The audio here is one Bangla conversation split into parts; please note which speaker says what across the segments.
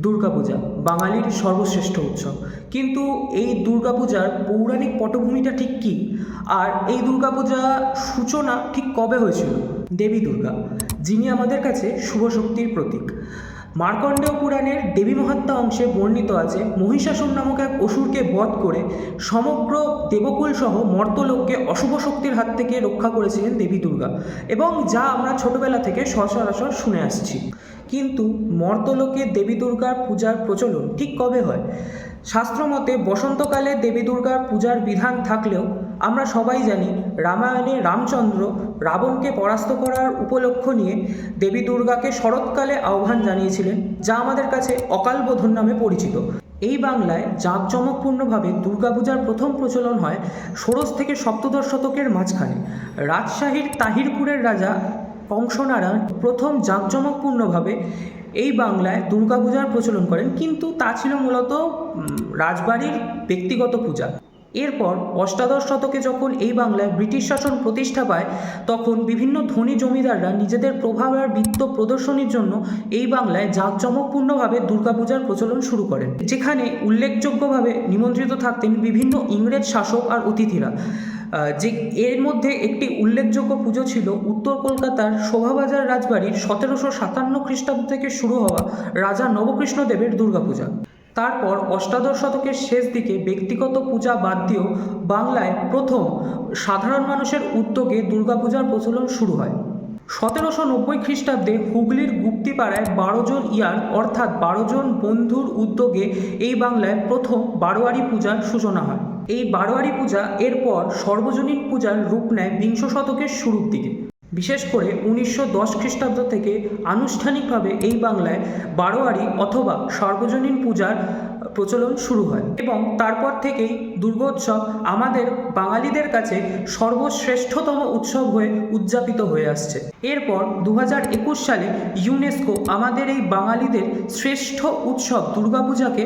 Speaker 1: দুর্গাপূজা বাঙালির সর্বশ্রেষ্ঠ উৎসব। কিন্তু এই দুর্গাপূজার পৌরাণিক পটভূমিটা ঠিক কী, আর এই দুর্গাপূজা সূচনা ঠিক কবে হয়েছিল? দেবী দুর্গা, যিনি আমাদের কাছে শুভ শক্তির প্রতীক। মার্কণ্ডেয় পুরাণের দেবী মহাত্মা অংশে বর্ণিত আছে, মহিষাসুর নামক এক অসুরকে বধ করে সমগ্র দেবকুল সহ মর্তলোককে অশুভ শক্তির হাত থেকে রক্ষা করেছিলেন দেবী দুর্গা, এবং যা আমরা ছোটবেলা থেকে সচরাচর শুনে আসছি। কিন্তু মর্তলোকে দেবী দুর্গার পূজার প্রচলন ঠিক কবে হয়? শাস্ত্রমতে বসন্তকালে দেবী দুর্গার পূজার বিধান থাকলেও আমরা সবাই জানি রামায়ণে রামচন্দ্র রাবণকে পরাস্ত করার উপলক্ষ নিয়ে দেবী দুর্গাকে শরৎকালে আহ্বান জানিয়েছিলেন, যা আমাদের কাছে অকালবোধন নামে পরিচিত। এই বাংলায় জাঁকজমকপূর্ণভাবে দুর্গাপূজার প্রথম প্রচলন হয় ষোড়শ থেকে সপ্তদশ শতকের মাঝখানে। রাজশাহীর তাহিরপুরের রাজা কংসনারায়ণ প্রথম জাঁকজমকপূর্ণভাবে এই বাংলায় দুর্গাপূজার প্রচলন করেন, কিন্তু তা ছিল মূলত রাজবাড়ির ব্যক্তিগত পূজা। এরপর অষ্টাদশ শতকে যখন এই বাংলায় ব্রিটিশ শাসন প্রতিষ্ঠা পায়, তখন বিভিন্ন ধনী জমিদাররা নিজেদের প্রভাব আর বিত্ত প্রদর্শনীর জন্য এই বাংলায় জাঁকজমকপূর্ণভাবে দুর্গাপূজার প্রচলন শুরু করেন, যেখানে উল্লেখযোগ্যভাবে নিমন্ত্রিত থাকতেন বিভিন্ন ইংরেজ শাসক আর অতিথিরা। যে এর মধ্যে একটি উল্লেখযোগ্য পুজো ছিল উত্তর কলকাতার শোভাবাজার রাজবাড়ির 1757 খ্রিস্টাব্দ থেকে শুরু হওয়া রাজা নবকৃষ্ণদেবের দুর্গাপূজা। তারপর অষ্টাদশ শতকের শেষ দিকে ব্যক্তিগত পূজা বাদ দিয়েও বাংলায় প্রথম সাধারণ মানুষের উদ্যোগে দুর্গাপূজার প্রচলন শুরু হয়। 1790 খ্রিস্টাব্দে হুগলির গুপ্তিপাড়ায় 12 জন ইয়ার অর্থাৎ 12 জন বন্ধুর উদ্যোগে এই বাংলায় প্রথম বারোয়ারি পূজার সূচনা হয়। এই বারোয়ারি পূজা এরপর সর্বজনীন পূজার রূপ নেয় বিংশ শতকের শুরুর দিকে। বিশেষ করে 1910 খ্রিস্টাব্দ থেকে আনুষ্ঠানিকভাবে এই বাংলায় বারোয়ারি অথবা সর্বজনীন পূজার প্রচলন শুরু হয়, এবং তারপর থেকেই দুর্গোৎসব আমাদের বাঙালিদের কাছে সর্বশ্রেষ্ঠতম উৎসব হয়ে উদযাপিত হয়ে আসছে। এরপর 2021 সালে ইউনেস্কো আমাদের এই বাঙালিদের শ্রেষ্ঠ উৎসব দুর্গাপূজাকে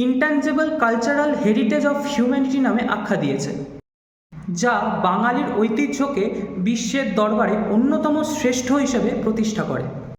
Speaker 1: intangible cultural heritage of humanity নামে আখ্যা দিয়েছে, যা বাঙালির ঐতিহ্যকে বিশ্বের দরবারে অন্যতম শ্রেষ্ঠ হিসেবে প্রতিষ্ঠা করে।